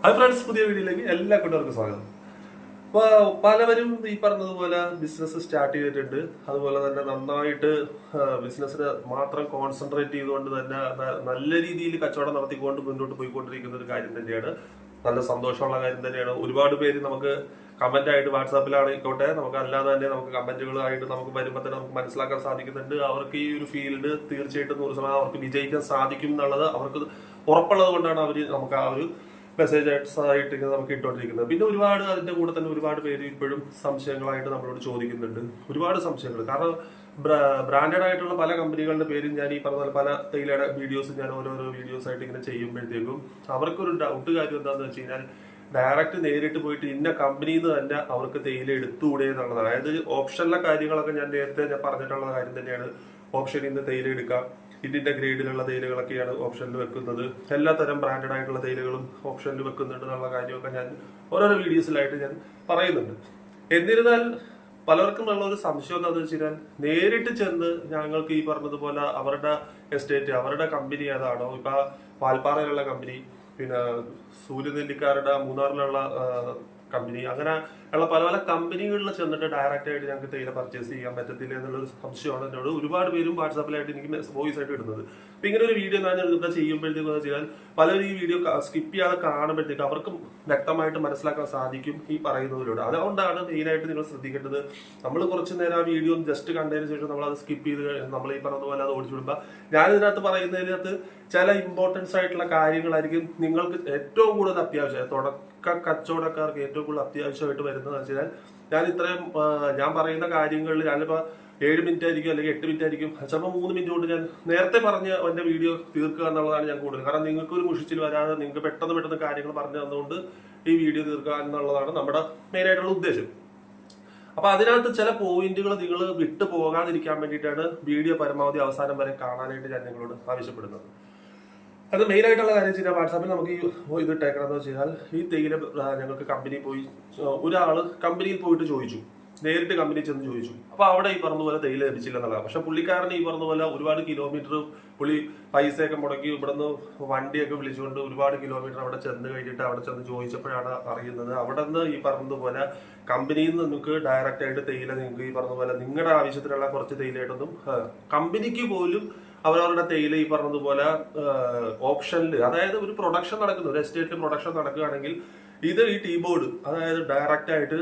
Hi friends, പുതിയ വീഡിയോയിലേക്ക് എല്ലാ കൂട്ടുകാർക്കും സ്വാഗതം. അപ്പോൾ പലവരും ഈ പറഞ്ഞതുപോലെ ബിസിനസ് സ്റ്റാർട്ട് ചെയ്തിട്ടുണ്ട്. അതുപോലെ തന്നെ നന്നായിട്ട് ബിസിനസ്സിന് മാത്രം കോൺസെൻട്രേറ്റ് ചെയ്തുകൊണ്ട് തന്നെ നല്ല രീതിയിൽ കച്ചവടം നടത്തിക്കൊണ്ട് മുന്നോട്ട് പോയിക്കൊണ്ടിരിക്കുന്ന ഒരു കാര്യം തന്നെയാണ്. നല്ല സന്തോഷമുള്ള കാര്യം തന്നെയാണ്. ഒരുപാട് പേര് നമുക്ക് കമന്റ് ആയിട്ട് വാട്സാപ്പിലായിക്കോട്ടെ, നമുക്ക് അല്ലാതെ തന്നെ നമുക്ക് കമന്റുകളായിട്ട് നമുക്ക് വരുമ്പോൾ തന്നെ നമുക്ക് മനസ്സിലാക്കാൻ സാധിക്കുന്നുണ്ട്. അവർക്ക് ഈ ഒരു ഫീൽഡ് തീർച്ചയായിട്ടും 100% അവർക്ക് വിജയിക്കാൻ സാധിക്കും എന്നുള്ളത് അവർക്ക് ഉറപ്പുള്ളത് കൊണ്ടാണ് അവർ നമുക്ക് ആ ഒരു മെസ്സേജ് ആയിട്ട് നമുക്ക് ഇട്ടുകൊണ്ടിരിക്കുന്നത്. പിന്നെ ഒരുപാട് അതിന്റെ കൂടെ തന്നെ ഒരുപാട് പേര് ഇപ്പോഴും സംശയങ്ങളായിട്ട് നമ്മളോട് ചോദിക്കുന്നുണ്ട്. ഒരുപാട് സംശയങ്ങൾ. കാരണം ബ്രാൻഡഡ് ആയിട്ടുള്ള പല കമ്പനികളുടെ പേരും ഞാൻ ഈ പറഞ്ഞ പല തേയിലയുടെ വീഡിയോസ് ഞാൻ ഓരോരോ വീഡിയോസ് ആയിട്ട് ഇങ്ങനെ ചെയ്യുമ്പോഴത്തേക്കും അവർക്കൊരു ഡൗട്ട് കാര്യം എന്താണെന്ന് വെച്ച് കഴിഞ്ഞാൽ ഡയറക്റ്റ് നേരിട്ട് പോയിട്ട് ഇന്ന കമ്പനിയിൽ നിന്ന് തന്നെ അവർക്ക് തേയില എടുത്തുകൂടെ എന്നുള്ളതാണ്. അതായത് ഓപ്ഷനിലെ കാര്യങ്ങളൊക്കെ ഞാൻ നേരത്തെ പറഞ്ഞിട്ടുള്ള കാര്യം തന്നെയാണ്. ഓപ്ഷനിൽ നിന്ന് തേയില എടുക്കാം, ഇതിന്റെ ഗ്രേഡിലുള്ള തേയിലകളൊക്കെയാണ് ഓപ്ഷനിൽ വെക്കുന്നത്. എല്ലാത്തരം ബ്രാൻഡഡ് ആയിട്ടുള്ള തേയിലകളും ഓപ്ഷനിൽ വെക്കുന്നുണ്ട് എന്നുള്ള കാര്യമൊക്കെ ഞാൻ ഓരോരോ വീഡിയോസിലായിട്ട് ഞാൻ പറയുന്നുണ്ട്. എന്നിരുന്നാൽ പലർക്കും ഉള്ള ഒരു സംശയം എന്താണെന്ന് വെച്ച് കഴിഞ്ഞാൽ നേരിട്ട് ചെന്ന് ഞങ്ങൾക്ക് ഈ പറഞ്ഞതുപോലെ അവരുടെ എസ്റ്റേറ്റ് അവരുടെ കമ്പനി ഏതാണോ, ഇപ്പൊ വാൽപ്പാറയിലുള്ള കമ്പനി, പിന്നെ സൂര്യനെല്ലിക്കാരുടെ മൂന്നാറിലുള്ള കമ്പനി, അങ്ങനെ ഉള്ള പല പല കമ്പനികളിൽ ചെന്നിട്ട് ഡയറക്റ്റ് ആയിട്ട് ഞങ്ങൾക്ക് തേയില പർച്ചേസ് ചെയ്യാൻ പറ്റത്തില്ല എന്നുള്ളൊരു സംശയമാണ് എന്നോട് ഒരുപാട് പേരും വാട്സാപ്പിലായിട്ട് എനിക്ക് വോയിസ് ആയിട്ട് ഇടുന്നത്. അപ്പൊ ഇങ്ങനെ ഒരു വീഡിയോ ഞാൻ എടുക്കുക ചെയ്യുമ്പോഴത്തേക്ക് വെച്ചാൽ പലരും ഈ വീഡിയോ സ്കിപ്പ് ചെയ്യാതെ കാണുമ്പോഴത്തേക്ക് അവർക്കും വ്യക്തമായിട്ട് മനസ്സിലാക്കാൻ സാധിക്കും ഈ പറയുന്നതിലൂടെ. അതുകൊണ്ടാണ് മെയിനായിട്ട് നിങ്ങൾ ശ്രദ്ധിക്കേണ്ടത്. നമ്മൾ കുറച്ചു നേരം ആ വീഡിയോ ജസ്റ്റ് കണ്ടതിന് ശേഷം നമ്മൾ അത് സ്കിപ്പ് ചെയ്ത് നമ്മൾ ഈ പറഞ്ഞതുപോലെ അത് ഓടിച്ചു വിടുമ്പോൾ ഞാൻ ഇതിനകത്ത് പറയുന്നതിനകത്ത് ചില ഇമ്പോർട്ടൻസ് ആയിട്ടുള്ള കാര്യങ്ങളായിരിക്കും നിങ്ങൾക്ക് ഏറ്റവും കൂടുതൽ അത്യാവശ്യം തുടക്ക കച്ചവടക്കാർക്ക് ഏറ്റവും കൂടുതൽ അത്യാവശ്യമായിട്ട് വരുന്നത് വെച്ചാൽ ഞാൻ പറയുന്ന കാര്യങ്ങളിൽ ഞാനിപ്പോ 7 മിനിറ്റ് ആയിരിക്കും അല്ലെങ്കിൽ 8 മിനിറ്റ് ആയിരിക്കും, ചിലപ്പോൾ 3 മിനിറ്റ് കൊണ്ട് ഞാൻ നേരത്തെ പറഞ്ഞ് എന്റെ വീഡിയോ തീർക്കുക എന്നുള്ളതാണ് ഞാൻ കൂടുതൽ. കാരണം നിങ്ങൾക്ക് ഒരു മുഷിച്ചിൽ വരാതെ നിങ്ങൾക്ക് പെട്ടെന്ന് കാര്യങ്ങൾ പറഞ്ഞു തന്നുകൊണ്ട് ഈ വീഡിയോ തീർക്കുക എന്നുള്ളതാണ് നമ്മുടെ മെയിൻ ആയിട്ടുള്ള ഉദ്ദേശം. അപ്പൊ അതിനകത്ത് ചില പോയിന്റുകൾ നിങ്ങൾ വിട്ടു പോകാതിരിക്കാൻ വേണ്ടിയിട്ടാണ് വീഡിയോ പരമാവധി അവസാനം വരെ കാണാനായിട്ട് ഞാൻ നിങ്ങളോട് ആവശ്യപ്പെടുന്നത്. അത് മെയിൻ ആയിട്ടുള്ള കാര്യം വെച്ചാൽ വാട്സാപ്പിൽ നമുക്ക് ഇത് ഇട്ടേക്കണമെന്ന് വെച്ച് കഴിഞ്ഞാൽ ഈ തേയില ഞങ്ങൾക്ക് കമ്പനിയിൽ പോയി ഒരാള് കമ്പനിയിൽ പോയിട്ട് ചോദിച്ചു, നേരിട്ട് കമ്പനി ചെന്ന് ചോദിച്ചു. അപ്പൊ അവിടെ ഈ പറഞ്ഞ പോലെ തേയില ലഭിച്ചില്ല എന്നുള്ളതാണ്. പക്ഷെ പുള്ളിക്കാരന് ഈ പറഞ്ഞ പോലെ ഒരുപാട് കിലോമീറ്റർ പുള്ളി പൈസയൊക്കെ മുടക്കി ഇവിടുന്ന് വണ്ടിയൊക്കെ വിളിച്ചുകൊണ്ട് ഒരുപാട് കിലോമീറ്റർ അവിടെ ചെന്ന് കഴിഞ്ഞിട്ട് അവിടെ ചെന്ന് ചോദിച്ചപ്പോഴാണ് അറിയുന്നത് അവിടെ നിന്ന് ഈ പറഞ്ഞതുപോലെ കമ്പനിയിൽ നിന്ന് നിങ്ങൾക്ക് ഡയറക്റ്റ് ആയിട്ട് തേയില നിങ്ങൾക്ക് ഈ പറഞ്ഞ പോലെ നിങ്ങളുടെ ആവശ്യത്തിനുള്ള കുറച്ച് തേയിലയായിട്ടൊന്നും കമ്പനിക്ക് പോലും അവരവരുടെ തേയില ഈ പറഞ്ഞതുപോലെ ഓപ്ഷനിൽ, അതായത് ഒരു പ്രൊഡക്ഷൻ നടക്കുന്നു, ഒരു എസ്റ്റേറ്റ് പ്രൊഡക്ഷൻ നടക്കുകയാണെങ്കിൽ ഇത് ഈ ടീ ബോർഡ് അതായത് ഡയറക്റ്റ് ആയിട്ട്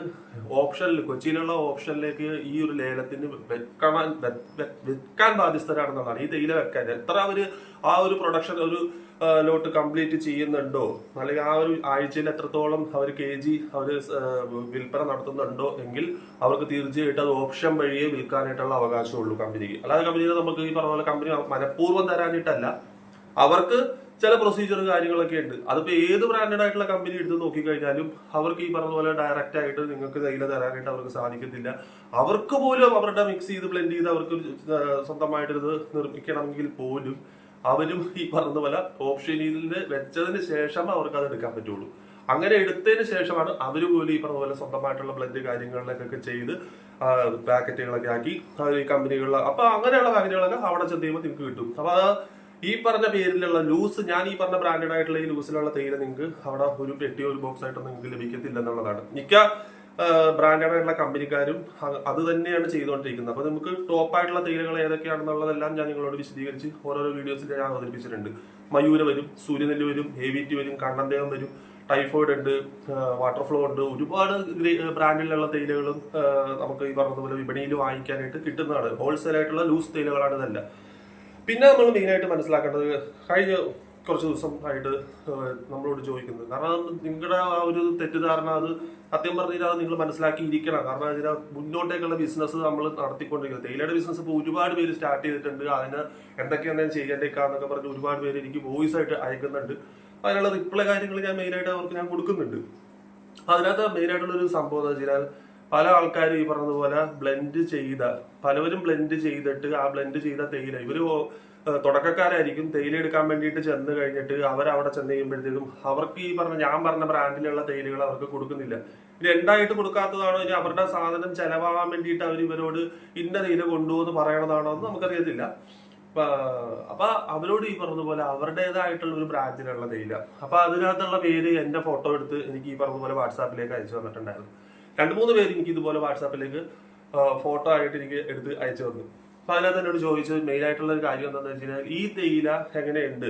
ഓപ്ഷനിൽ കൊച്ചിയിലുള്ള ഓപ്ഷനിലേക്ക് ഈ ഒരു ലേലത്തിന് വിൽക്കാൻ ബാധ്യസ്ഥരാണെന്നുള്ളതാണ്. ഈ തേയില വെക്കാൻ എത്ര അവര് ആ ഒരു പ്രൊഡക്ഷൻ ഒരു ലോട്ട് കംപ്ലീറ്റ് ചെയ്യുന്നുണ്ടോ, അല്ലെങ്കിൽ ആ ഒരു ആഴ്ചയിൽ എത്രത്തോളം അവർ KG അവര് വിൽപ്പന നടത്തുന്നുണ്ടോ എങ്കിൽ അവർക്ക് തീർച്ചയായിട്ടും അത് ഓപ്ഷൻ വഴിയേ വിൽക്കാനായിട്ടുള്ള അവകാശമുള്ളൂ കമ്പനിക്ക്. അല്ലാതെ കമ്പനിയെ നമുക്ക് ഈ പറഞ്ഞ പോലെ കമ്പനി മനഃപൂർവ്വം തരാനായിട്ടല്ല, അവർക്ക് ചില പ്രൊസീജിയർ കാര്യങ്ങളൊക്കെ ഉണ്ട്. അതിപ്പോ ഏത് ബ്രാൻഡഡ് ആയിട്ടുള്ള കമ്പനി എടുത്ത് നോക്കിക്കഴിഞ്ഞാലും അവർക്ക് ഈ പറഞ്ഞ പോലെ ഡയറക്റ്റ് ആയിട്ട് നിങ്ങൾക്ക് തേയില തരാനായിട്ട് അവർക്ക് സാധിക്കത്തില്ല. അവർക്ക് പോലും അവരുടെ മിക്സ് ചെയ്ത് ബ്ലെൻഡ് ചെയ്ത് അവർക്ക് സ്വന്തമായിട്ട് ഇത് നിർമ്മിക്കണമെങ്കിൽ പോലും അവരും ഈ പറഞ്ഞ പോലെ ഓപ്ഷനിൽ വെച്ചതിന് ശേഷം അവർക്ക് അത് എടുക്കാൻ പറ്റുള്ളൂ. അങ്ങനെ എടുത്തതിന് ശേഷമാണ് അവർ പോലും ഈ പറഞ്ഞ പോലെ സ്വന്തമായിട്ടുള്ള ബ്ലെൻഡ് കാര്യങ്ങളിലൊക്കെ ചെയ്ത് പാക്കറ്റുകളൊക്കെ ആക്കി ഈ കമ്പനികളിൽ, അപ്പൊ അങ്ങനെയുള്ള പാക്കറ്റുകളൊക്കെ അവിടെ ചെന്ന് കഴിയുമ്പോൾ നിങ്ങൾക്ക് കിട്ടും. അപ്പൊ ഈ പറഞ്ഞ പേരിലുള്ള ലൂസ്, ഞാൻ ഈ പറഞ്ഞ ബ്രാൻഡഡ് ആയിട്ടുള്ള ഈ ലൂസിലുള്ള തേയില നിങ്ങൾക്ക് അവിടെ ഒരു പെട്ടി ഒരു ബോക്സ് ആയിട്ട് നിങ്ങൾക്ക് ലഭിക്കത്തില്ല എന്നുള്ളതാണ്. മിക്ക ബ്രാൻഡഡ് ആയിട്ടുള്ള കമ്പനിക്കാരും അത് തന്നെയാണ് ചെയ്തുകൊണ്ടിരിക്കുന്നത്. അപ്പൊ നമുക്ക് ടോപ്പ് ആയിട്ടുള്ള തേയിലകൾ ഏതൊക്കെയാണെന്നുള്ളതെല്ലാം ഞാൻ നിങ്ങളോട് വിശദീകരിച്ച് ഓരോരോ വീഡിയോസിൽ ഞാൻ അവതരിപ്പിച്ചിട്ടുണ്ട്. മയൂര വരും, സൂര്യനെല്ലി വരും, AVT വരും, കണ്ണന്തേകം വരും, ടൈഫോയിഡ് ഉണ്ട്, വാട്ടർഫ്ലോ ഉണ്ട്. ഒരുപാട് ബ്രാൻഡിലുള്ള തേയിലകളും നമുക്ക് ഈ പറഞ്ഞതുപോലെ വിപണിയിൽ വാങ്ങിക്കാനായിട്ട് കിട്ടുന്നതാണ്. ഹോൾസെയിൽ ആയിട്ടുള്ള ലൂസ് തേയിലകളാണ് ഇതല്ല. പിന്നെ നമ്മൾ മെയിനായിട്ട് മനസ്സിലാക്കേണ്ടത്, കഴിഞ്ഞ കുറച്ച് ദിവസം ആയിട്ട് നമ്മളോട് ചോദിക്കുന്നത്, കാരണം നിങ്ങളുടെ ആ ഒരു തെറ്റിദ്ധാരണ അത് സത്യം പറഞ്ഞാൽ അത് നിങ്ങൾ മനസ്സിലാക്കിയിരിക്കണം. കാരണം അതിന് മുന്നോട്ടേക്കുള്ള ബിസിനസ് നമ്മൾ നടത്തിക്കൊണ്ടിരിക്കുന്നത്, തേയിലയുടെ ബിസിനസ് ഇപ്പോൾ ഒരുപാട് പേര് സ്റ്റാർട്ട് ചെയ്തിട്ടുണ്ട്. അതിന് എന്തൊക്കെയാണ് ചെയ്യേണ്ടേക്കാന്നൊക്കെ പറഞ്ഞ് ഒരുപാട് പേര് എനിക്ക് വോയിസ് ആയിട്ട് അയക്കുന്നുണ്ട്. അതിനുള്ള റിപ്ലൈ കാര്യങ്ങൾ ഞാൻ മെയിനായിട്ട് അവർക്ക് ഞാൻ കൊടുക്കുന്നുണ്ട്. അതിനകത്ത് മെയിനായിട്ടുള്ള ഒരു സംഭവം എന്ന് വെച്ചാൽ പല ആൾക്കാരും ഈ പറഞ്ഞതുപോലെ പലവരും ബ്ലെൻഡ് ചെയ്തിട്ട് ആ ബ്ലെൻഡ് ചെയ്ത തേയില ഇവര് തുടക്കക്കാരായിരിക്കും. തേയില എടുക്കാൻ വേണ്ടിയിട്ട് ചെന്ന് കഴിഞ്ഞിട്ട് അവരവിടെ ചെന്ന് കഴിയുമ്പോഴത്തേക്കും അവർക്ക് ഈ ഞാൻ പറഞ്ഞ ബ്രാൻഡിലുള്ള തേയിലകൾ അവർക്ക് കൊടുക്കുന്നില്ല. ഇനി രണ്ടായിട്ട് കൊടുക്കാത്തതാണോ, ഇനി അവരുടെ സാധനം ചെലവാകാൻ വേണ്ടിയിട്ട് അവർ ഇവരോട് ഇന്ന തേയില കൊണ്ടുപോകുന്നു പറയണതാണോ എന്ന് നമുക്കറിയത്തില്ല. അപ്പൊ അവരോട് ഈ പറഞ്ഞതുപോലെ അവരുടേതായിട്ടുള്ള ഒരു ബ്രാൻഡിലുള്ള തേയില. അപ്പൊ അതിനകത്തുള്ള പേര് എന്റെ ഫോട്ടോ എടുത്ത് എനിക്ക് ഈ പറഞ്ഞതുപോലെ വാട്സാപ്പിലേക്ക് അയച്ചു തന്നിട്ടുണ്ടായിരുന്നു. 2-3 പേര് എനിക്ക് ഇതുപോലെ വാട്സാപ്പിലേക്ക് ഫോട്ടോ ആയിട്ട് എനിക്ക് എടുത്ത് അയച്ചു തന്നു. അപ്പൊ അതിനകത്ത് എന്നോട് ചോദിച്ചത് മെയിൻ ആയിട്ടുള്ള ഒരു കാര്യം എന്താണെന്ന് വെച്ച് കഴിഞ്ഞാൽ, ഈ തേയില എങ്ങനെയുണ്ട്,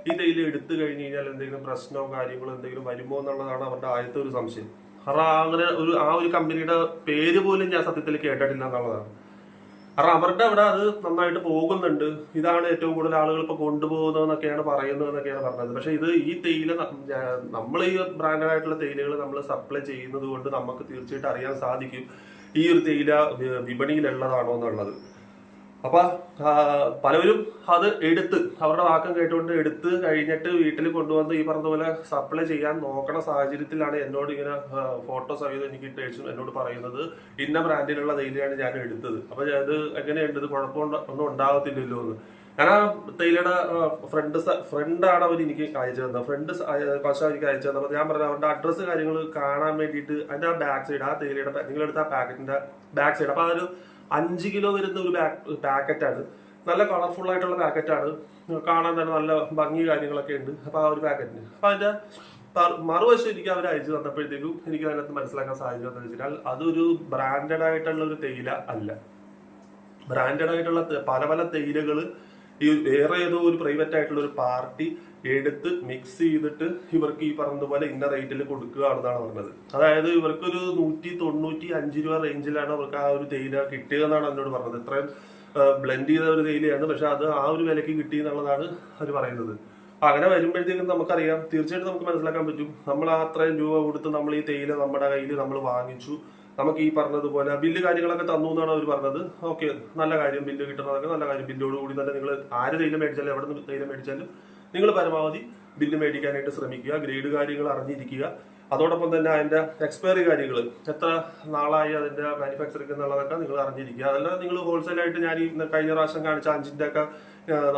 ഈ തേയില എടുത്തു കഴിഞ്ഞ് കഴിഞ്ഞാൽ എന്തെങ്കിലും പ്രശ്നമോ കാര്യങ്ങളോ എന്തെങ്കിലും വരുമോ എന്നുള്ളതാണ് അവരുടെ ആദ്യത്തെ ഒരു സംശയം. കാരണം അങ്ങനെ ആ ഒരു കമ്പനിയുടെ പേര് പോലും ഞാൻ സത്യത്തിൽ കേട്ടിട്ടില്ല എന്നുള്ളതാണ്. കാരണം അവരുടെ അവിടെ അത് നന്നായിട്ട് പോകുന്നുണ്ട്, ഇതാണ് ഏറ്റവും കൂടുതൽ ആളുകൾ ഇപ്പൊ കൊണ്ടുപോകുന്നതെന്നൊക്കെയാണ് പറയുന്നതെന്നൊക്കെയാണ് പറഞ്ഞത്. പക്ഷെ ഈ തേയില നമ്മൾ ഈ ബ്രാൻഡഡ് ആയിട്ടുള്ള തേയിലകൾ നമ്മൾ സപ്ലൈ ചെയ്യുന്നത് കൊണ്ട് നമുക്ക് തീർച്ചയായിട്ടും അറിയാൻ സാധിക്കും ഈ ഒരു തേയില വിപണിയിലുള്ളതാണോ എന്നുള്ളത്. അപ്പൊ പലവരും അത് എടുത്ത് അവരുടെ വാക്കം കേട്ടുകൊണ്ട് എടുത്ത് കഴിഞ്ഞിട്ട് വീട്ടിൽ കൊണ്ടുവന്ന് ഈ പറഞ്ഞ പോലെ സപ്ലൈ ചെയ്യാൻ നോക്കണ സാഹചര്യത്തിലാണ് എന്നോട് ഇങ്ങനെ ഫോട്ടോ സഹിതം എനിക്ക് ഇട്ടേച്ചു എന്നോട് പറയുന്നത്, ഇന്ന ബ്രാൻഡിലുള്ള തേയിലയാണ് ഞാൻ എടുത്തത്. അപ്പൊ അത് എങ്ങനെയുണ്ട്, ഇത് കുഴപ്പമൊന്നും ഉണ്ടാകത്തില്ലല്ലോ എന്ന്. ഞാൻ ആ തേയിലയുടെ ഫ്രണ്ടാണ് അവർ എനിക്ക് അയച്ചു തന്നത്. ഫ്രണ്ട് കുറച്ച് എനിക്ക് അയച്ചു തന്നത്. ഞാൻ പറഞ്ഞത് അവരുടെ അഡ്രസ്സ് കാര്യങ്ങൾ കാണാൻ വേണ്ടിയിട്ട് അതിന്റെ ആ ബാക്ക് സൈഡ്, ആ തേയിലയുടെ നിങ്ങളെടുത്ത ആ പാക്കറ്റിന്റെ ബാക്ക് സൈഡ്, അപ്പൊ അതൊരു 5 കിലോ വരുന്ന ഒരു പാക്കറ്റാണ്. നല്ല കളർഫുൾ ആയിട്ടുള്ള പാക്കറ്റാണ്, കാണാൻ തന്നെ നല്ല ഭംഗി കാര്യങ്ങളൊക്കെ ഉണ്ട്. അപ്പൊ ആ ഒരു പാക്കറ്റിന് അപ്പൊ അതിന്റെ മറുവശം എനിക്ക് അവർ അയച്ചു തന്നപ്പോഴത്തേക്കും എനിക്ക് അതിനകത്ത് മനസ്സിലാക്കാൻ സാധിച്ചു എന്ന് വെച്ചാൽ അതൊരു ബ്രാൻഡഡ് ആയിട്ടുള്ള ഒരു തേയില അല്ല. ബ്രാൻഡഡ് ആയിട്ടുള്ള പല പല തേയിലകൾ ഈ വേറെ ഏതോ ഒരു പ്രൈവറ്റ് ആയിട്ടുള്ള ഒരു പാർട്ടി എടുത്ത് മിക്സ് ചെയ്തിട്ട് ഇവർക്ക് ഈ പറഞ്ഞതുപോലെ ഇന്ന റേറ്റിൽ കൊടുക്കുകയാണെന്നാണ് പറഞ്ഞത്. അതായത് ഇവർക്കൊരു 195 രൂപ റേഞ്ചിലാണ് അവർക്ക് ആ ഒരു തേയില കിട്ടിയതെന്നാണ് എന്നോട് പറഞ്ഞത്. ഇത്രയും ബ്ലെൻഡ് ചെയ്ത ഒരു തേയിലയാണ്, പക്ഷെ അത് ആ ഒരു വിലക്ക് കിട്ടി എന്നുള്ളതാണ് അവർ പറയുന്നത്. അങ്ങനെ വരുമ്പോഴത്തേക്കും നമുക്കറിയാം, തീർച്ചയായിട്ടും നമുക്ക് മനസ്സിലാക്കാൻ പറ്റും, നമ്മൾ അത്രയും രൂപ കൊടുത്ത് നമ്മൾ ഈ തേയില നമ്മുടെ കയ്യിൽ നമ്മൾ വാങ്ങിച്ചു, നമുക്ക് ഈ പറഞ്ഞതുപോലെ ബില്ല് കാര്യങ്ങളൊക്കെ തന്നു എന്നാണ് അവർ പറഞ്ഞത്. ഓക്കെ, നല്ല കാര്യം, ബില്ല് കിട്ടുന്നതൊക്കെ നല്ല കാര്യം. ബില്ലോട് കൂടി തന്നെ നിങ്ങൾ ആര് തേയില മേടിച്ചാലും എവിടെ നിന്ന് തേയില മേടിച്ചാലും നിങ്ങൾ പരമാവധി ബില്ല് മേടിക്കാനായിട്ട് ശ്രമിക്കുക, ഗ്രേഡ് കാര്യങ്ങൾ അറിഞ്ഞിരിക്കുക. അതോടൊപ്പം തന്നെ അതിന്റെ എക്സ്പയറി കാര്യങ്ങൾ എത്ര നാളായി അതിന്റെ മാനുഫാക്ചറിംഗ് എന്നുള്ളതൊക്കെ നിങ്ങൾ അറിഞ്ഞിരിക്കുക. അതല്ല നിങ്ങൾ ഹോൾസെയിലായിട്ട് ഞാൻ ഈ കഴിഞ്ഞ പ്രാവശ്യം കാണിച്ച 5-ന്റെ ഒക്കെ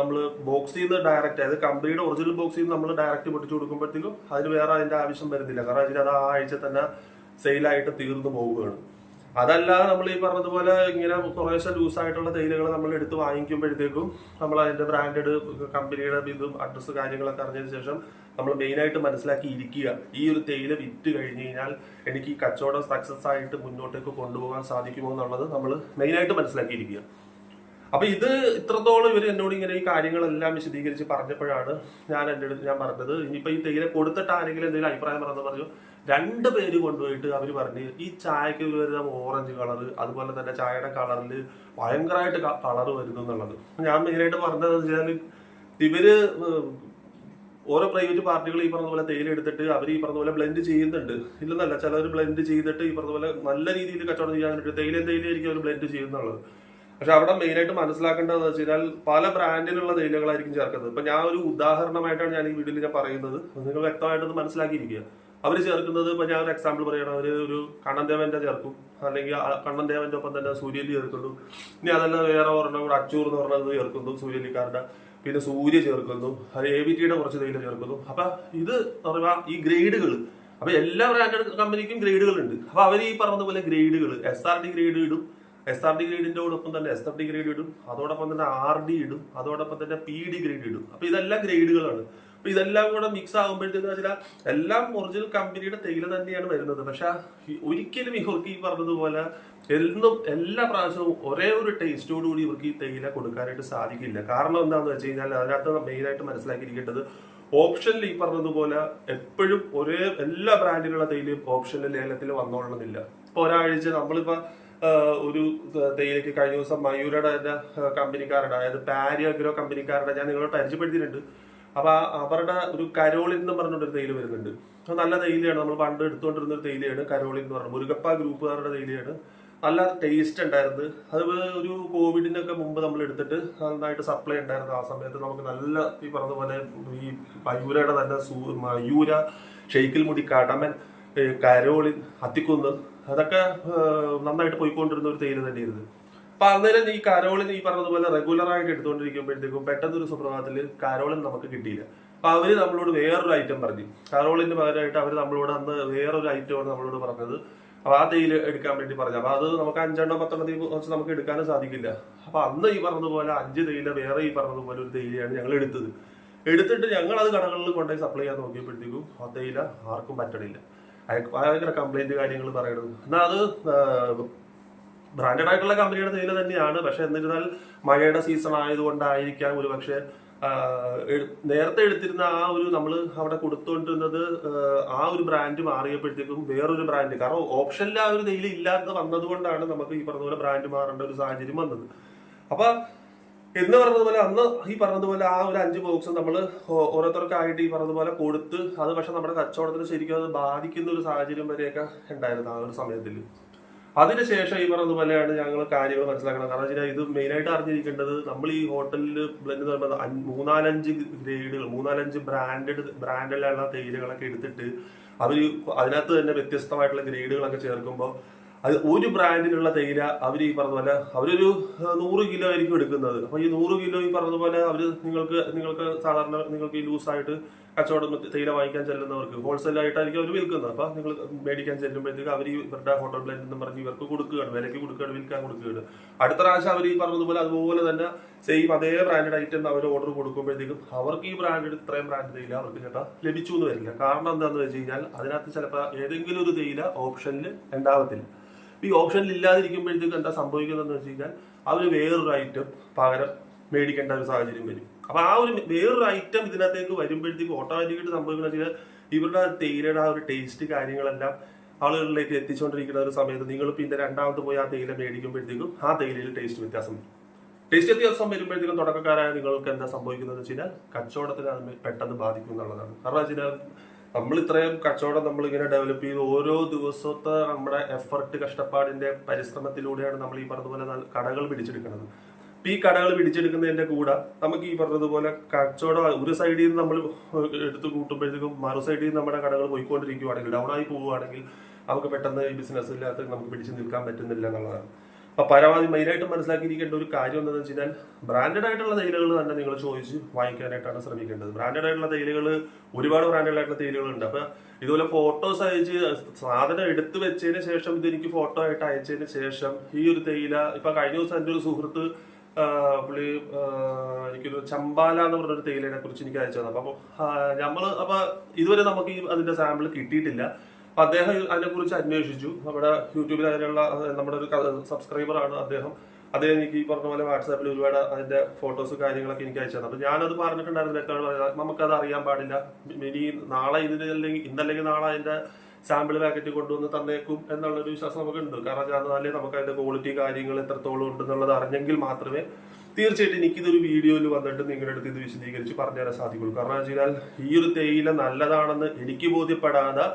നമ്മൾ ബോക്സിൽ നിന്ന് ഡയറക്റ്റ്, അതായത് കമ്പനിയുടെ ഒറിജിനൽ ബോക്സിൽ നിന്ന് നമ്മൾ ഡയറക്റ്റ് പൊട്ടിച്ചു കൊടുക്കുമ്പോഴത്തേക്കും അതിന് വേറെ അതിന്റെ ആവശ്യം വരുന്നില്ല. കാരണം അതിന് അത് ആ ആഴ്ച തന്നെ സെയിലായിട്ട് തീർന്നു പോവുകയാണ്. അതല്ല നമ്മൾ ഈ പറഞ്ഞതുപോലെ ഇങ്ങനെ കുറേശ്ശെ ലൂസായിട്ടുള്ള തേയിലകൾ നമ്മൾ എടുത്ത് വാങ്ങിക്കുമ്പോഴത്തേക്കും നമ്മൾ അതിന്റെ ബ്രാൻഡഡ് കമ്പനിയുടെ ഇതും അഡ്രസ്സ് കാര്യങ്ങളൊക്കെ അറിഞ്ഞതിന് ശേഷം നമ്മൾ മെയിനായിട്ട് മനസ്സിലാക്കി ഇരിക്കുക, ഈ ഒരു തേയില വിറ്റ് കഴിഞ്ഞ് കഴിഞ്ഞാൽ എനിക്ക് ഈ കച്ചവടം സക്സസ് ആയിട്ട് മുന്നോട്ടേക്ക് കൊണ്ടുപോകാൻ സാധിക്കുമോ എന്നുള്ളത് നമ്മൾ മെയിനായിട്ട് മനസ്സിലാക്കിയിരിക്കുക. അപ്പൊ ഇത് ഇത്രത്തോളം ഇവർ എന്നോട് ഇങ്ങനെ ഈ കാര്യങ്ങളെല്ലാം വിശദീകരിച്ച് പറഞ്ഞപ്പോഴാണ് ഞാൻ പറഞ്ഞത്, ഇനിയിപ്പോ ഈ തേയില കൊടുത്തിട്ട് ആരെങ്കിലും എന്തെങ്കിലും അഭിപ്രായം പറഞ്ഞു 2 പേര് കൊണ്ടുപോയിട്ട് അവർ പറഞ്ഞ് ഈ ചായക്ക് വരുന്ന ഓറഞ്ച് കളർ, അതുപോലെ തന്നെ ചായയുടെ കളറിൽ ഭയങ്കരമായിട്ട് കളർ വരുന്നു എന്നുള്ളത്. ഞാൻ മെയിനായിട്ട് പറഞ്ഞത് വെച്ചാൽ ഇവര് ഓരോ പ്രൈവറ്റ് പാർട്ടികൾ ഈ പറഞ്ഞ തേയില എടുത്തിട്ട് അവർ ഈ പറഞ്ഞ ബ്ലെൻഡ് ചെയ്യുന്നുണ്ട്. ഇല്ലെന്നല്ല, ചിലർ ബ്ലെൻഡ് ചെയ്തിട്ട് ഈ പറഞ്ഞ നല്ല രീതിയിൽ കച്ചവടം ചെയ്യാൻ വേണ്ടിയിട്ട് തേയിലയായിരിക്കും അവർ ബ്ലെൻഡ് ചെയ്യുന്നുള്ളത്. പക്ഷെ അവിടെ മെയിനായിട്ട് മനസ്സിലാക്കേണ്ടതെന്ന് വെച്ച് കഴിഞ്ഞാൽ പല ബ്രാൻഡിലുള്ള തേയിലകളായിരിക്കും ചേർക്കുന്നത്. ഇപ്പൊ ഞാൻ ഒരു ഉദാഹരണമായിട്ടാണ് ഞാൻ ഈ വീഡിയോയിൽ ഞാൻ പറയുന്നത്, നിങ്ങൾ വ്യക്തമായിട്ടൊന്ന് മനസ്സിലാക്കിയിരിക്കുക. അവർ ചേർക്കുന്നത്, ഇപ്പൊ ഞാൻ ഒരു എക്സാമ്പിൾ പറയണം, അവർ ഒരു കണ്ണൻദേവന്റെ ചേർക്കും, അല്ലെങ്കിൽ കണ്ണൻദേവന്റെ ഒപ്പം തന്നെ സൂര്യലി ചേർക്കുന്നു. ഇനി അതല്ല വേറെ ഒരെണ്ണം കൂടെ അച്ചൂർ എന്ന് പറഞ്ഞത് ചേർക്കുന്നു സൂര്യലിക്കാരുടെ, പിന്നെ സൂര്യ ചേർക്കുന്നു, അത് AVTയുടെ കുറച്ച് തേയില ചേർക്കുന്നു. അപ്പൊ ഇത് പറയുക ഈ ഗ്രേഡുകൾ, അപ്പൊ എല്ലാ ബ്രാൻഡഡ് കമ്പനിക്കും ഗ്രേഡുകൾ ഉണ്ട്. അപ്പൊ അവർ ഈ പറഞ്ഞതുപോലെ ഗ്രേഡുകൾ SRD ഗ്രേഡ് ഇടും, SRD ഗ്രേഡിന്റെ ഒപ്പം തന്നെ SFD ഗ്രേഡ് ഇടും, അതോടൊപ്പം തന്നെ RD ഇടും, അതോടൊപ്പം തന്നെ PD ഗ്രേഡ് ഇടും. അപ്പൊ ഇതെല്ലാം ഗ്രേഡുകളാണ്. അപ്പൊ ഇതെല്ലാം കൂടെ മിക്സ് ആകുമ്പോഴത്തേന്ന് വെച്ചാൽ എല്ലാം ഒറിജിനൽ കമ്പനിയുടെ തേയില തന്നെയാണ് വരുന്നത്. പക്ഷെ ഒരിക്കലും ഇവർക്ക് ഈ പറഞ്ഞതുപോലെ എല്ലാ പ്രാവശ്യവും ഒരേ ഒരു ടേസ്റ്റോട് കൂടി ഇവർക്ക് ഈ തേയില കൊടുക്കാനായിട്ട് സാധിക്കില്ല. കാരണം എന്താണെന്ന് വെച്ച് കഴിഞ്ഞാൽ അതിനകത്ത് മെയിനായിട്ട് മനസ്സിലാക്കിയിരിക്കേണ്ടത്, ഓപ്ഷനിൽ ഈ പറഞ്ഞതുപോലെ എപ്പോഴും എല്ലാ ബ്രാൻഡിലുള്ള തേയിലയും ഓപ്ഷനിൽ ലേലത്തിൽ വന്നോളണമെന്നില്ല. ഇപ്പൊ ഒരാഴ്ച നമ്മളിപ്പോ ഒരു തേയിലയ്ക്ക് കഴിഞ്ഞ ദിവസം മയൂരയുടെ തന്നെ കമ്പനിക്കാരുടെ, അതായത് പാരിയഗ്രോ കമ്പനിക്കാരുടെ ഞാൻ നിങ്ങളോട് പരിചയപ്പെടുത്തിയിട്ടുണ്ട്. അപ്പൊ അവരുടെ ഒരു കരോളിൻ എന്ന് പറഞ്ഞിട്ടൊരു തേയില വരുന്നുണ്ട്. നല്ല തേയിലയാണ്, നമ്മൾ പണ്ട് എടുത്തുകൊണ്ടിരുന്ന ഒരു തേയിലയാണ് കരോളിൻ എന്ന് പറഞ്ഞത്. മുരുകപ്പ ഗ്രൂപ്പുകാരുടെ തേയിലയാണ്, നല്ല ടേസ്റ്റ് ഉണ്ടായിരുന്നു. അത് ഒരു കോവിഡിനൊക്കെ മുമ്പ് നമ്മൾ എടുത്തിട്ട് നന്നായിട്ട് സപ്ലൈ ഉണ്ടായിരുന്നു. ആ സമയത്ത് നമുക്ക് നല്ല ഈ പറഞ്ഞതുപോലെ ഈ മയൂരയുടെ തന്നെ മയൂര, ഷെയ്ക്കിൽ മുടി, കടമൻ, കരോളിൻ, അത്തിക്കുന്ന്, അതൊക്കെ നന്നായിട്ട് പോയിക്കൊണ്ടിരുന്ന ഒരു തേയില തന്നെയായിരുന്നു. അപ്പൊ അന്നേരം ഈ കരോളിൻ ഈ പറഞ്ഞതുപോലെ റെഗുലർ ആയിട്ട് എടുത്തുകൊണ്ടിരിക്കുമ്പോഴത്തേക്കും പെട്ടെന്നൊരു സുപ്രഭാതത്തിൽ കരോളിൻ നമുക്ക് കിട്ടിയില്ല. അപ്പൊ അവര് നമ്മളോട് വേറൊരു ഐറ്റം പറഞ്ഞു. കരോളിന് പകരമായിട്ട് അവർ നമ്മളോട് അന്ന് വേറൊരു ഐറ്റമാണ് നമ്മളോട് പറഞ്ഞത്. അപ്പൊ ആ തേയില എടുക്കാൻ വേണ്ടി പറഞ്ഞു. അപ്പൊ അത് നമുക്ക് 5-10 വെച്ച് നമുക്ക് എടുക്കാനും സാധിക്കില്ല. അപ്പൊ അന്ന് ഈ പറഞ്ഞതുപോലെ 5 തേയില വേറെ ഈ പറഞ്ഞതുപോലെ ഒരു തേയിലയാണ് ഞങ്ങൾ എടുത്തിട്ട് ഞങ്ങൾ അത് കടകളിൽ കൊണ്ടുപോയി സപ്ലൈ ചെയ്യാൻ നോക്കിയപ്പോഴത്തേക്കും ആ തേയില ആർക്കും പറ്റണില്ല. ഭയങ്കര കംപ്ലൈന്റ് കാര്യങ്ങൾ പറയണത്. എന്നാൽ അത് ബ്രാൻഡഡ് ആയിട്ടുള്ള കമ്പനിയുടെ തേയില തന്നെയാണ്. പക്ഷെ എന്നിരുന്നാൽ മഴയുടെ സീസൺ ആയതുകൊണ്ടായിരിക്കാം ഒരു പക്ഷെ നേരത്തെ എടുത്തിരുന്ന ആ ഒരു നമ്മൾ അവിടെ കൊടുത്തുകൊണ്ടിരുന്നത് ആ ഒരു ബ്രാൻഡ് മാറിയപ്പോഴത്തേക്കും വേറൊരു ബ്രാൻഡ്, കാരണം ഓപ്ഷനിൽ ആ ഒരു തേയില ഇല്ലാതെ വന്നത് കൊണ്ടാണ് നമുക്ക് ഈ പറഞ്ഞതുപോലെ ബ്രാൻഡ് മാറേണ്ട ഒരു സാഹചര്യം വന്നത്. അപ്പൊ എന്ന് പറഞ്ഞതുപോലെ അന്ന് ഈ പറഞ്ഞതുപോലെ ആ ഒരു 5 ബോക്സ് നമ്മൾ ഓരോരുത്തർക്കായിട്ട് ഈ പറഞ്ഞതുപോലെ കൊടുത്ത് അത് പക്ഷെ നമ്മുടെ കച്ചവടത്തിന് ശരിക്കും അത് ബാധിക്കുന്ന ഒരു സാഹചര്യം വരെയൊക്കെ ഉണ്ടായിരുന്നു ആ ഒരു സമയത്തിൽ. അതിനുശേഷം ഈ പറഞ്ഞതുപോലെയാണ് ഞങ്ങൾ കാര്യങ്ങൾ മനസ്സിലാക്കണം. കാരണം വെച്ചാൽ ഇത് മെയിനായിട്ട് അറിഞ്ഞിരിക്കേണ്ടത്, നമ്മൾ ഈ ഹോട്ടലിൽ ബ്ലെൻഡ് എന്ന് പറയുമ്പോൾ 3-4 ഗ്രേഡുകൾ 3-4 ബ്രാൻഡിലുള്ള തേയിലകളൊക്കെ എടുത്തിട്ട് അവർ അതിനകത്ത് തന്നെ വ്യത്യസ്തമായിട്ടുള്ള ഗ്രേഡുകളൊക്കെ ചേർക്കുമ്പോൾ അത് ഒരു ബ്രാൻഡിലുള്ള തേയില അവർ ഈ പറഞ്ഞതുപോലെ അവരൊരു 100 കിലോ ആയിരിക്കും എടുക്കുന്നത്. അപ്പൊ ഈ 100 കിലോ ഈ പറഞ്ഞതുപോലെ അവർ നിങ്ങൾക്ക് സാധാരണ നിങ്ങൾക്ക് ഈ ലൂസായിട്ട് കച്ചവടം തേയില വാങ്ങിക്കാൻ ചെല്ലുന്നവർക്ക് ഹോൾസെയിലായിട്ടായിരിക്കും അവർ വിൽക്കുന്നത്. അപ്പൊ നിങ്ങൾ മേടിക്കാൻ ചെല്ലുമ്പോഴത്തേക്ക് അവർ ഇവരുടെ ഹോട്ടൽ ബ്ലെൻഡ് എന്ന് പറഞ്ഞ് ഇവർക്ക് കൊടുക്കുകയാണ്, വിലയ്ക്ക് കൊടുക്കുകയാണ്, വിൽക്കാൻ കൊടുക്കുകയാണ്. അടുത്ത പ്രാവശ്യം അവർ ഈ പറഞ്ഞതുപോലെ അതുപോലെ തന്നെ സെയിം അതേ ബ്രാൻഡഡ് ഐറ്റം അവർ ഓർഡർ കൊടുക്കുമ്പോഴത്തേക്കും അവർക്ക് ഈ ബ്രാൻഡ് ഇത്രയും ബ്രാൻഡ് തേയില അവർക്ക് ചേട്ടാ ലഭിച്ചു എന്ന് വരില്ല. കാരണം എന്താണെന്ന് വെച്ച് കഴിഞ്ഞാൽ അതിനകത്ത് ചിലപ്പോൾ ഏതെങ്കിലും ഒരു തേയില ഓപ്ഷനിൽ ഉണ്ടാവത്തില്ല. ഈ ഓപ്ഷനിൽ ഇല്ലാതിരിക്കുമ്പോഴത്തേക്ക് എന്താ സംഭവിക്കുന്നതെന്ന് വെച്ച് കഴിഞ്ഞാൽ അവർ വേറൊരു ഐറ്റം പകരം മേടിക്കേണ്ട ഒരു സാഹചര്യം വരും. അപ്പൊ ആ ഒരു വേറൊരു ഐറ്റം ഇതിനകത്തേക്ക് വരുമ്പോഴത്തേക്ക് ഓട്ടോമാറ്റിക്കായിട്ട് സംഭവിക്കുന്നത് വെച്ചാൽ ഇവരുടെ തേയിലയുടെ ആ ഒരു ടേസ്റ്റ് കാര്യങ്ങളെല്ലാം ആളുകളിലേക്ക് എത്തിച്ചുകൊണ്ടിരിക്കുന്ന ഒരു സമയത്ത് നിങ്ങൾ പിന്നെ രണ്ടാമത് പോയി ആ തേയില മേടിക്കുമ്പോഴത്തേക്കും ആ തേയിലയിൽ ടേസ്റ്റ് വ്യത്യാസം വരുമ്പോഴത്തേക്കും തുടക്കക്കാരായ നിങ്ങൾക്ക് എന്താ സംഭവിക്കുന്നത് വെച്ച് കഴിഞ്ഞാൽ കച്ചവടത്തിന് അത് പെട്ടെന്ന് ബാധിക്കും എന്നുള്ളതാണ്. കാരണം വെച്ചാൽ നമ്മൾ ഇത്രയും കച്ചവടം നമ്മളിങ്ങനെ ഡെവലപ്പ് ചെയ്ത് ഓരോ ദിവസത്തെ നമ്മുടെ എഫർട്ട് കഷ്ടപ്പാടിന്റെ പരിശ്രമത്തിലൂടെയാണ് നമ്മൾ ഈ പറഞ്ഞതുപോലെ കടകൾ പിടിച്ചെടുക്കുന്നത്. ഈ കടകൾ പിടിച്ചെടുക്കുന്നതിന്റെ കൂടെ നമുക്ക് ഈ പറഞ്ഞതുപോലെ കച്ചവടം ഒരു സൈഡിൽ നിന്ന് നമ്മൾ എടുത്തു കൂട്ടുമ്പോഴത്തേക്കും മറു സൈഡിൽ നിന്ന് നമ്മുടെ കടകൾ പോയിക്കൊണ്ടിരിക്കുകയാണെങ്കിൽ ഡൗൺ ആയി പോവുകയാണെങ്കിൽ നമുക്ക് പെട്ടെന്ന് ഈ ബിസിനസ് ഇല്ലാത്ത നമുക്ക് പിടിച്ചു നിൽക്കാൻ പറ്റുന്നില്ല എന്നുള്ളതാണ്. അപ്പൊ പരമാവധി മെയിനായിട്ട് മനസ്സിലാക്കിയിരിക്കേണ്ട ഒരു കാര്യം എന്താണെന്ന് വെച്ച് കഴിഞ്ഞാൽ ബ്രാൻഡഡ് ആയിട്ടുള്ള തേയിലകൾ തന്നെ നിങ്ങൾ ചോദിച്ച് വാങ്ങിക്കാനായിട്ടാണ് ശ്രമിക്കേണ്ടത്. ബ്രാൻഡഡ് ആയിട്ടുള്ള തേയിലകൾ ഒരുപാട് ബ്രാൻഡഡ് ആയിട്ടുള്ള തേയിലകളുണ്ട്. അപ്പൊ ഇതുപോലെ ഫോട്ടോസ് അയച്ച് സാധനം എടുത്തു വെച്ചതിന് ശേഷം ഇതെനിക്ക് ഫോട്ടോ ആയിട്ട് അയച്ചതിന് ശേഷം ഈ ഒരു തേയില ഇപ്പൊ കഴിഞ്ഞ ദിവസം എൻ്റെ ഒരു സുഹൃത്ത് പുള്ളി എനിക്കൊരു ചമ്പാല എന്ന് പറഞ്ഞൊരു തേയിലയെ കുറിച്ച് എനിക്ക് അയച്ചത്. അപ്പൊ ഇതുവരെ നമുക്ക് ഈ അതിന്റെ സാമ്പിൾ കിട്ടിയിട്ടില്ല. അപ്പൊ അദ്ദേഹം അതിനെക്കുറിച്ച് അന്വേഷിച്ചു. നമ്മുടെ യൂട്യൂബിൽ അതിനുള്ള നമ്മുടെ ഒരു സബ്സ്ക്രൈബറാണ് അദ്ദേഹം. എനിക്ക് ഈ പറഞ്ഞ പോലെ വാട്സാപ്പിൽ ഒരുപാട് അതിന്റെ ഫോട്ടോസ് കാര്യങ്ങളൊക്കെ എനിക്ക് അയച്ചത്. അപ്പൊ ഞാനത് പറഞ്ഞിട്ടുണ്ടായിരുന്നു, നമുക്കത് അറിയാൻ പാടില്ല, ഇനി നാളെ ഇന്നല്ലെങ്കിൽ നാളെ അതിന്റെ സാമ്പിൾ പാക്കറ്റ് കൊണ്ടുവന്ന് തന്നേക്കും എന്നുള്ളൊരു വിശ്വാസം നമുക്കുണ്ട്. കാരണം എന്നാലേ നമുക്ക് അതിന്റെ ക്വാളിറ്റി കാര്യങ്ങൾ എത്രത്തോളം ഉണ്ടെന്നുള്ളത് അറിഞ്ഞെങ്കിൽ മാത്രമേ തീർച്ചയായിട്ടും എനിക്കിതൊരു വീഡിയോയിൽ വന്നിട്ട് നിങ്ങളുടെ അടുത്ത് ഇത് വിശദീകരിച്ച് പറഞ്ഞുതരാൻ സാധിക്കുള്ളൂ. കാരണം വെച്ചാൽ ഈ ഒരു തേയില നല്ലതാണെന്ന് എനിക്ക് ബോധ്യപ്പെടാതെ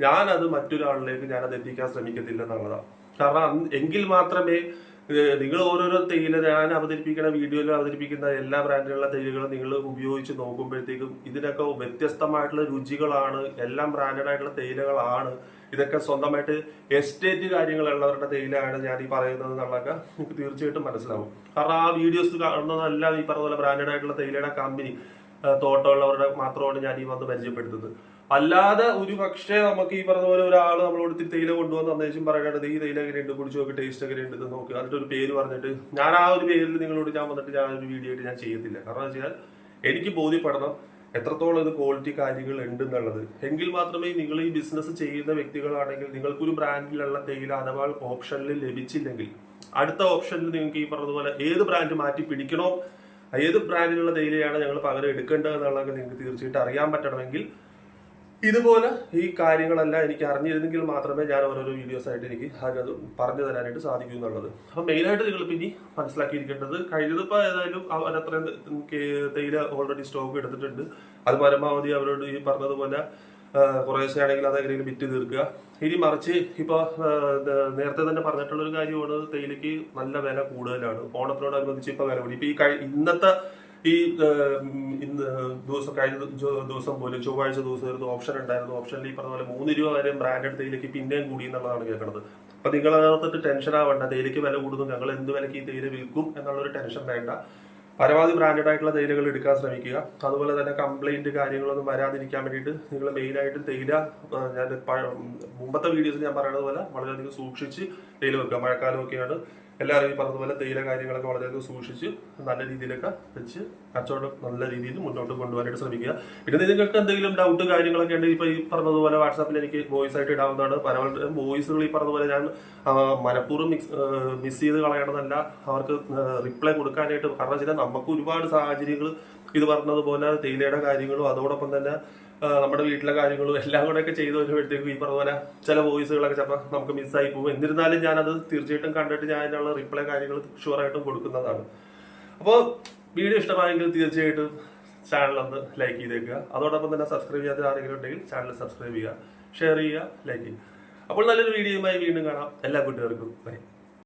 ഞാനത് മറ്റൊരാളിലേക്ക് ഞാനത് എത്തിക്കാൻ ശ്രമിക്കത്തില്ല എന്നുള്ളതാണ്. കാരണം എങ്കിൽ മാത്രമേ നിങ്ങൾ ഓരോരോ തേയില ഞാൻ അവതരിപ്പിക്കുന്ന വീഡിയോയിൽ അവതരിപ്പിക്കുന്ന എല്ലാ ബ്രാൻഡിലുള്ള തേയിലകളും നിങ്ങൾ ഉപയോഗിച്ച് നോക്കുമ്പോഴത്തേക്കും ഇതിനൊക്കെ വ്യത്യസ്തമായിട്ടുള്ള രുചികളാണ്, എല്ലാം ബ്രാൻഡഡ് ആയിട്ടുള്ള തേയിലകളാണ്, ഇതൊക്കെ സ്വന്തമായിട്ട് എസ്റ്റേറ്റ് കാര്യങ്ങളുള്ളവരുടെ തേയിലയാണ് ഞാൻ ഈ പറയുന്നത് എന്നുള്ളതൊക്കെ നിങ്ങൾക്ക് തീർച്ചയായിട്ടും മനസ്സിലാവും. കാരണം ആ വീഡിയോസ് കാണുന്നതെല്ലാം ഈ പറഞ്ഞ പോലെ ബ്രാൻഡഡ് ആയിട്ടുള്ള തേയിലയുടെ കമ്പനി തോട്ടമുള്ളവരുടെ മാത്രമാണ് ഞാൻ ഈ വന്ന് പരിചയപ്പെടുത്തുന്നത്. അല്ലാതെ ഒരു പക്ഷേ നമുക്ക് ഈ പറഞ്ഞ പോലെ ഒരാൾ നമ്മളോട് തേയില കൊണ്ടുവന്ന് അന്നേശം പറയേണ്ടത് ഈ തേയില എങ്ങനെ ഉണ്ട്, കുടിച്ചു നോക്കി, ടേസ്റ്റ് എങ്ങനെ ഉണ്ട് നോക്കുക, എന്നിട്ട് ഒരു പേര് പറഞ്ഞിട്ട് ഞാൻ ആ ഒരു പേരിൽ നിങ്ങളോട് ഞാൻ വന്നിട്ട് ഞാൻ ഒരു വീഡിയോ ആയിട്ട് ഞാൻ ചെയ്യത്തില്ല. കാരണം വെച്ച് കഴിഞ്ഞാൽ എനിക്ക് ബോധ്യപ്പെടണം എത്രത്തോളം ഇത് ക്വാളിറ്റി കാര്യങ്ങൾ ഉണ്ടെന്നുള്ളത്. എങ്കിൽ മാത്രമേ നിങ്ങൾ ഈ ബിസിനസ് ചെയ്യുന്ന വ്യക്തികളാണെങ്കിൽ നിങ്ങൾക്കൊരു ബ്രാൻഡിലുള്ള തേയില അഥവാ ഓപ്ഷനിൽ ലഭിച്ചില്ലെങ്കിൽ അടുത്ത ഓപ്ഷനിൽ നിങ്ങൾക്ക് ഈ പറഞ്ഞതുപോലെ ഏത് ബ്രാൻഡ് മാറ്റി പിടിക്കണോ, ഏത് ബ്രാൻഡിലുള്ള തേയിലയാണ് ഞങ്ങൾ പകരം എടുക്കേണ്ടത് എന്നുള്ളത് നിങ്ങൾക്ക് തീർച്ചയായിട്ടും അറിയാൻ പറ്റണമെങ്കിൽ ഇതുപോലെ ഈ കാര്യങ്ങളെല്ലാം എനിക്ക് അറിഞ്ഞിരുന്നെങ്കിൽ മാത്രമേ ഞാൻ ഓരോരോ വീഡിയോസ് ആയിട്ട് എനിക്ക് അത് പറഞ്ഞു തരാനായിട്ട് സാധിക്കൂ എന്നുള്ളത്. അപ്പൊ മെയിനായിട്ട് നിങ്ങൾ പിന്നെ മനസ്സിലാക്കിയിരിക്കേണ്ടത് കഴിഞ്ഞതിപ്പോ ഏതായാലും അവരത്രയും തേയില ഓൾറെഡി സ്റ്റോക്ക് എടുത്തിട്ടുണ്ട്. അത് പരമാവധി അവരോട് ഈ പറഞ്ഞതുപോലെ കുറേശ്ശെ ആണെങ്കിൽ അതെങ്ങനെയും വിറ്റ് തീർക്കുക. ഇനി മറിച്ച് ഇപ്പൊ നേരത്തെ തന്നെ പറഞ്ഞിട്ടുള്ള ഒരു കാര്യമാണ്, തേയിലയ്ക്ക് നല്ല വില കൂടുതലാണ്. ഓണത്തിനോടനുബന്ധിച്ച് ഇപ്പൊ വില കൂടി. ഇപ്പൊ ഈ ഇന്നത്തെ ഈ കഴിഞ്ഞ ദിവസം പോലും ചൊവ്വാഴ്ച ദിവസം ഒരു ഓപ്ഷൻ ഉണ്ടായിരുന്നു. ഓപ്ഷനിൽ ഈ പറഞ്ഞ പോലെ 3 രൂപ വരെ ബ്രാൻഡഡ് തേയിലയ്ക്ക് പിന്നെയും കൂടി എന്നുള്ളതാണ് കേൾക്കുന്നത്. അപ്പൊ നിങ്ങൾ അതിനകത്തിട്ട് ടെൻഷൻ ആവണ്ട, തേയിലയ്ക്ക് വില കൂടുന്നു, ഞങ്ങൾ എന്ത് വിലയ്ക്ക് ഈ തേയില വിൽക്കും എന്നുള്ളൊരു ടെൻഷൻ വേണ്ട. പരമാവധി ബ്രാൻഡഡ് ആയിട്ടുള്ള തേയിലകൾ എടുക്കാൻ ശ്രമിക്കുക. അതുപോലെ തന്നെ കംപ്ലൈന്റ് കാര്യങ്ങളൊന്നും വരാതിരിക്കാൻ വേണ്ടിയിട്ട് നിങ്ങൾ മെയിനായിട്ടും തേയില ഞാൻ മുമ്പത്തെ വീഡിയോസിൽ ഞാൻ പറയുന്നത് പോലെ വളരെയധികം സൂക്ഷിച്ച് തേയില വെക്കുക. മഴക്കാലമൊക്കെയാണ്, എല്ലാവരും ഈ പറഞ്ഞതുപോലെ തേയില കാര്യങ്ങളൊക്കെ വളരെയധികം സൂക്ഷിച്ച് നല്ല രീതിയിലൊക്കെ വെച്ച് കച്ചവടം നല്ല രീതിയിൽ മുന്നോട്ട് കൊണ്ടുപോകാനായിട്ട് ശ്രമിക്കുക. പിന്നെ നിങ്ങൾക്ക് എന്തെങ്കിലും ഡൗട്ട് കാര്യങ്ങളൊക്കെ ഉണ്ടെങ്കിൽ ഇപ്പൊ ഈ പറഞ്ഞതുപോലെ വാട്സാപ്പിൽ എനിക്ക് വോയിസ് ആയിട്ട് ഇടാവുന്നതാണ്. പല വോയിസുകൾ ഈ പറഞ്ഞതുപോലെ ഞാൻ മനഃപൂർവ്വം മിസ് ചെയ്ത് കളയണമെന്നല്ല, അവർക്ക് റിപ്ലൈ കൊടുക്കാനായിട്ട്. കാരണം വെച്ചാൽ നമുക്ക് ഒരുപാട് സാഹചര്യങ്ങൾ ഇത് പറഞ്ഞതുപോലെ തേയിലയുടെ കാര്യങ്ങളും അതോടൊപ്പം തന്നെ നമ്മുടെ വീട്ടിലെ കാര്യങ്ങളും എല്ലാം കൂടെ ഒക്കെ ചെയ്തു വരുമ്പോഴത്തേക്കും ഈ പറഞ്ഞ പോലെ ചില വോയിസുകളൊക്കെ ചിലപ്പോൾ നമുക്ക് മിസ്സായി പോകും. എന്നിരുന്നാലും ഞാനത് തീർച്ചയായിട്ടും കണ്ടിട്ട് ഞാൻ അതിനുള്ള റിപ്ലൈ കാര്യങ്ങൾ ഷുവറായിട്ടും കൊടുക്കുന്നതാണ്. അപ്പോൾ വീഡിയോ ഇഷ്ടമായെങ്കിൽ തീർച്ചയായിട്ടും ചാനലൊന്ന് ലൈക്ക് ചെയ്തേക്കുക. അതോടൊപ്പം തന്നെ സബ്സ്ക്രൈബ് ചെയ്യാത്ത ആരെങ്കിലും ഉണ്ടെങ്കിൽ ചാനൽ സബ്സ്ക്രൈബ് ചെയ്യുക, ഷെയർ ചെയ്യുക, ലൈക്ക് ചെയ്യുക. അപ്പോൾ നല്ലൊരു വീഡിയോയുമായി വീണ്ടും കാണാം. എല്ലാ കൂട്ടുകാർക്കും ബൈ.